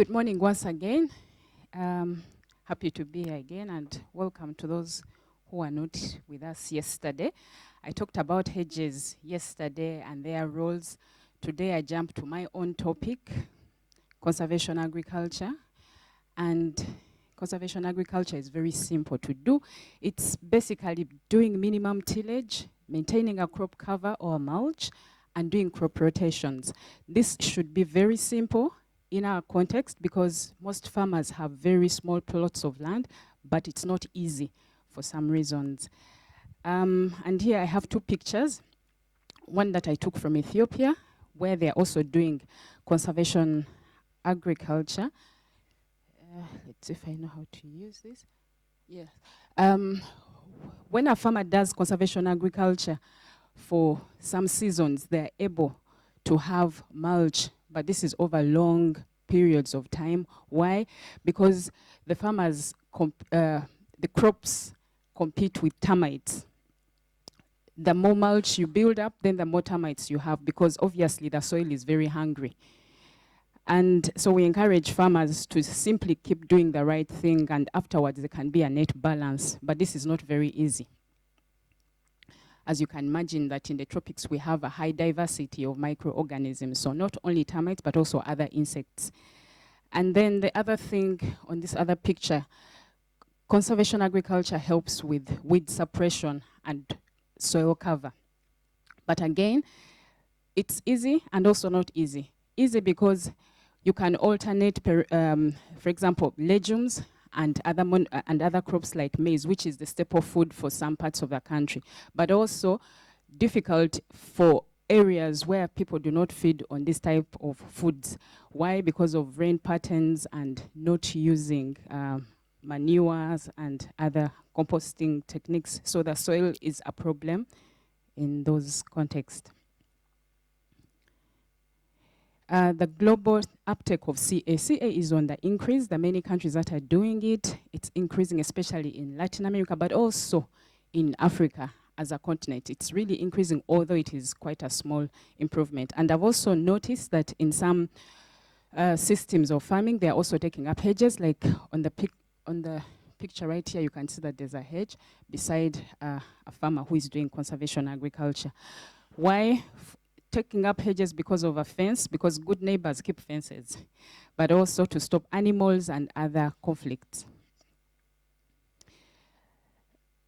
Good morning once again. Happy to be here again, and welcome to those who are not with us yesterday. I talked about hedges yesterday and their roles. Today I jump to my own topic, conservation agriculture. And conservation agriculture is very simple to do. It's basically doing minimum tillage, maintaining a crop cover or mulch, and doing crop rotations. This should be very simple in our context because most farmers have very small plots of land, but it's not easy for some reasons. And here I have two pictures. One that I took from Ethiopia, where they're also doing conservation agriculture. Let's see if I know how to use this. Yeah. When a farmer does conservation agriculture for some seasons, they're able to have mulch, but this is over long periods of time. Why? Because the farmers, the crops compete with termites. The more mulch you build up, then the more termites you have, because obviously the soil is very hungry. And so we encourage farmers to simply keep doing the right thing, and afterwards there can be a net balance, but this is not very easy. As you can imagine that in the tropics we have a high diversity of microorganisms, so not only termites but also other insects. And then the other thing on this other picture, conservation agriculture helps with weed suppression and soil cover. But again, it's easy and also not easy. Easy because you can alternate, for example, legumes and other crops like maize, which is the staple food for some parts of the country, but also difficult for areas where people do not feed on this type of foods. Why? Because of rain patterns and not using manures and other composting techniques. So the soil is a problem in those contexts. The global uptake of CA. CA is on the increase. There are many countries that are doing it. It's increasing, especially in Latin America, but also in Africa as a continent. It's really increasing, although it is quite a small improvement. And I've also noticed that in some systems of farming, they're also taking up hedges. Like on the picture right here, you can see that there's a hedge beside a farmer who is doing conservation agriculture. Why? Taking up hedges because of a fence, because good neighbors keep fences, but also to stop animals and other conflicts.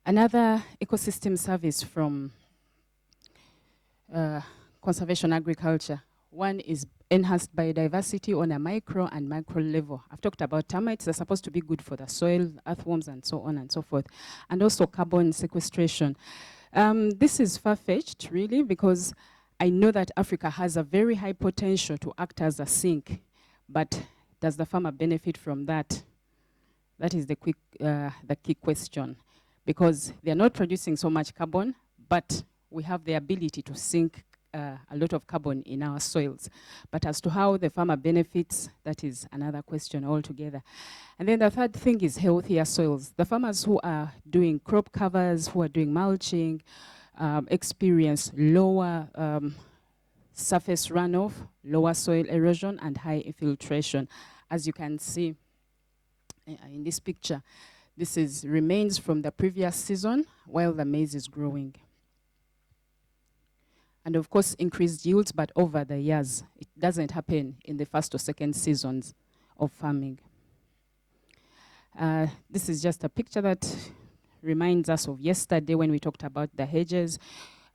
Another ecosystem service from conservation agriculture. One is enhanced biodiversity on a micro and macro level. I've talked about termites. They're supposed to be good for the soil, earthworms, and so on and so forth. And also carbon sequestration. This is far-fetched, really, because I know that Africa has a very high potential to act as a sink, but does the farmer benefit from that? That is the key question, because they're not producing so much carbon, but we have the ability to sink a lot of carbon in our soils. But as to how the farmer benefits, that is another question altogether. And then the third thing is healthier soils. The farmers who are doing crop covers, who are doing mulching, experience lower surface runoff, lower soil erosion, and high infiltration. As you can see in this picture, this is remains from the previous season while the maize is growing. And of course, increased yields, but over the years. It doesn't happen in the first or second seasons of farming. This is just a picture that reminds us of yesterday when we talked about the hedges.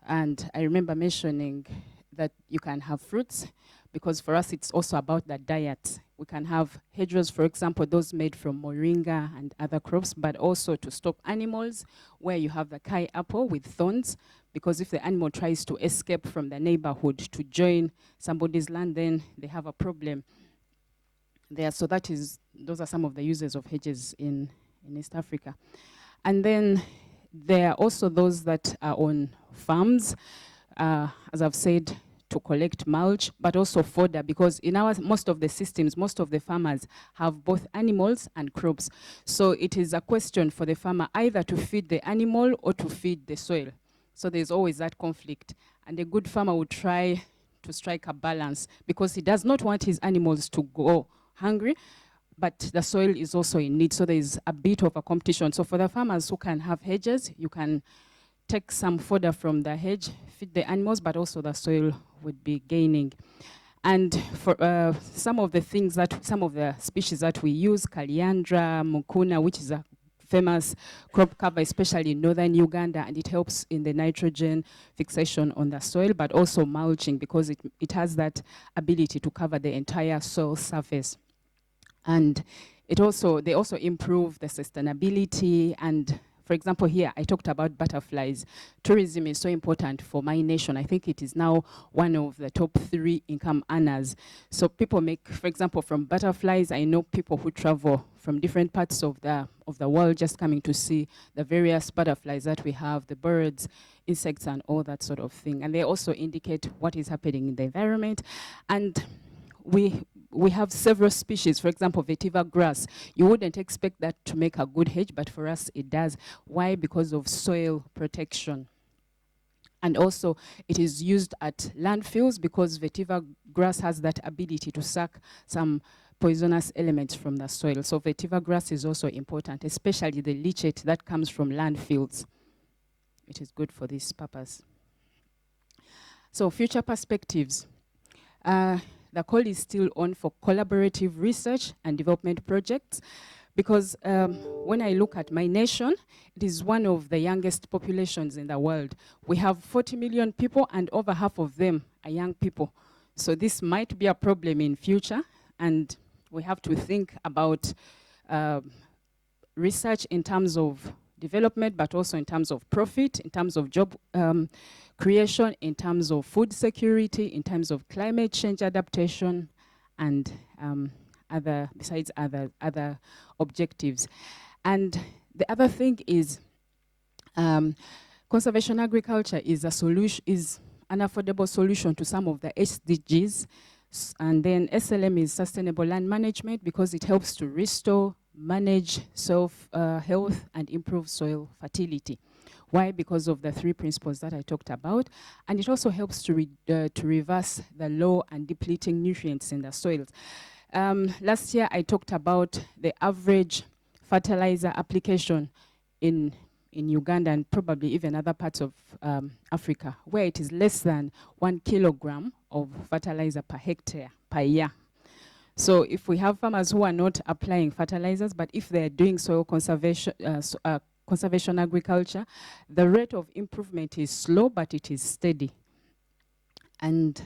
And I remember mentioning that you can have fruits, because for us it's also about the diet. We can have hedgerows, for example, those made from moringa and other crops, but also to stop animals, where you have the kai apple with thorns, because if the animal tries to escape from the neighborhood to join somebody's land, then they have a problem there. So those are some of the uses of hedges in East Africa. And then there are also those that are on farms, as I've said, to collect mulch, but also fodder, because in most of the systems, most of the farmers have both animals and crops. So it is a question for the farmer either to feed the animal or to feed the soil. So there's always that conflict. And a good farmer would try to strike a balance, because he does not want his animals to go hungry, but the soil is also in need, so there is a bit of a competition. So for the farmers who can have hedges, you can take some fodder from the hedge, feed the animals, but also the soil would be gaining. And for some of the species that we use, Kaliandra, Mukuna, which is a famous crop cover, especially in northern Uganda, and it helps in the nitrogen fixation on the soil, but also mulching, because it has that ability to cover the entire soil surface. And they also improve the sustainability. And for example, here I talked about butterflies. Tourism is so important for my nation. I think it is now one of the top 3 income earners. So people make, for example, from butterflies, I know people who travel from different parts of the world just coming to see the various butterflies that we have, the birds, insects, and all that sort of thing. And they also indicate what is happening in the environment. And we have several species. For example, vetiver grass. You wouldn't expect that to make a good hedge, but for us it does. Why? Because of soil protection. And also it is used at landfills because vetiver grass has that ability to suck some poisonous elements from the soil. So vetiver grass is also important, especially the leachate that comes from landfills. It is good for this purpose. So future perspectives. The call is still on for collaborative research and development projects, because when I look at my nation, it is one of the youngest populations in the world. We have 40 million people, and over half of them are young people. So this might be a problem in future, and we have to think about research in terms of development, but also in terms of profit, in terms of job creation, in terms of food security, in terms of climate change adaptation, and other objectives. And the other thing is conservation agriculture is an affordable solution to some of the SDGs. And then SLM is sustainable land management, because it helps to restore, manage soil health, and improve soil fertility. Why? Because of the 3 principles that I talked about. And it also helps to reverse the low and depleting nutrients in the soils. Last year I talked about the average fertilizer application in Uganda, and probably even other parts of Africa, where it is less than 1 kilogram of fertilizer per hectare per year. So if we have farmers who are not applying fertilizers, but if they're doing soil conservation agriculture, the rate of improvement is slow, but it is steady. And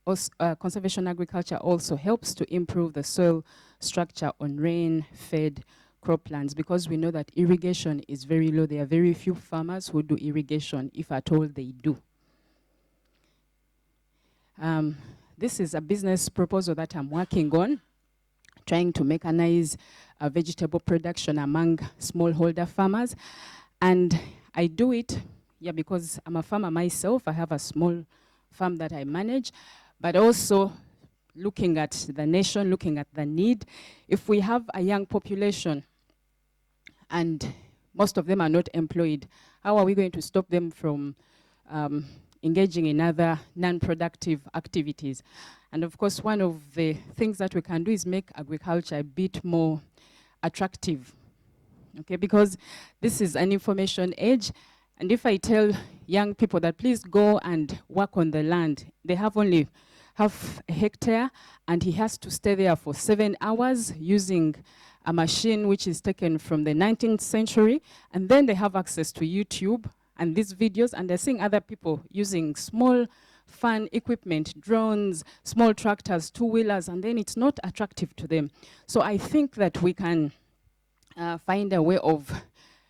also, conservation agriculture also helps to improve the soil structure on rain-fed croplands, because we know that irrigation is very low. There are very few farmers who do irrigation, if at all they do. This is a business proposal that I'm working on, trying to mechanize vegetable production among smallholder farmers. And I do it, because I'm a farmer myself. I have a small farm that I manage, but also looking at the nation, looking at the need. If we have a young population and most of them are not employed, how are we going to stop them from engaging in other non-productive activities? And of course, one of the things that we can do is make agriculture a bit more attractive, okay? Because this is an information age, and if I tell young people that please go and work on the land, they have only half a hectare, and he has to stay there for 7 hours using a machine which is taken from the 19th century, and then they have access to YouTube and these videos, and they're seeing other people using small fun equipment, drones, small tractors, 2-wheelers, and then it's not attractive to them. So I think that we can find a way of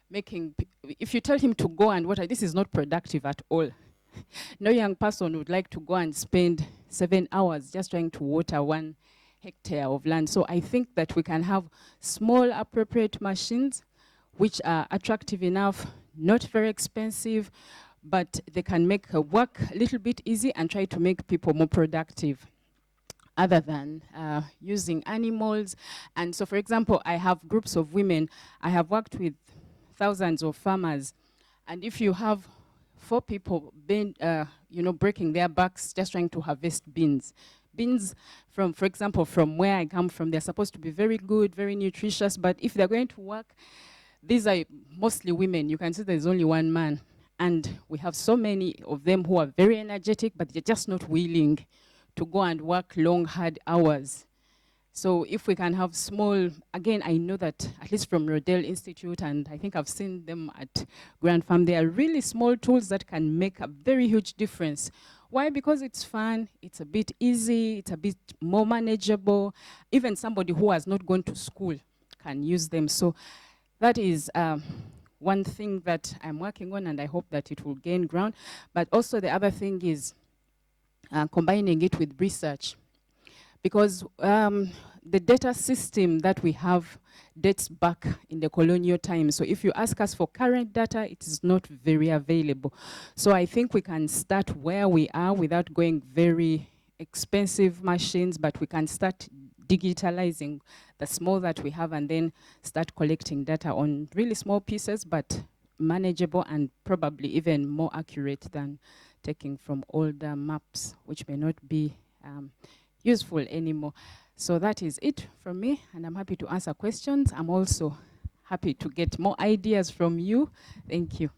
making, if you tell him to go and water, this is not productive at all. No young person would like to go and spend 7 hours just trying to water 1 hectare of land. So I think that we can have small appropriate machines which are attractive enough, not very expensive, but they can make work a little bit easy and try to make people more productive, other than using animals. And so, for example, I have groups of women. I have worked with thousands of farmers, and if you have 4 people breaking their backs just trying to harvest beans, Beans, for example, from where I come from, they're supposed to be very good, very nutritious, but if they're going to work, these are mostly women. You can see there's only one man. And we have so many of them who are very energetic, but they're just not willing to go and work long, hard hours. So if we can have small, again, I know that at least from Rodale Institute, and I think I've seen them at Grand Farm, they are really small tools that can make a very huge difference. Why? Because it's fun, it's a bit easy, it's a bit more manageable. Even somebody who has not gone to school can use them. So that is one thing that I'm working on, and I hope that it will gain ground. But also the other thing is combining it with research. Because the data system that we have dates back in the colonial times. So if you ask us for current data, it is not very available. So I think we can start where we are without going very expensive machines, but we can start digitalizing the small that we have and then start collecting data on really small pieces, but manageable and probably even more accurate than taking from older maps, which may not be useful anymore. So that is it from me, and I'm happy to answer questions. I'm also happy to get more ideas from you. Thank you.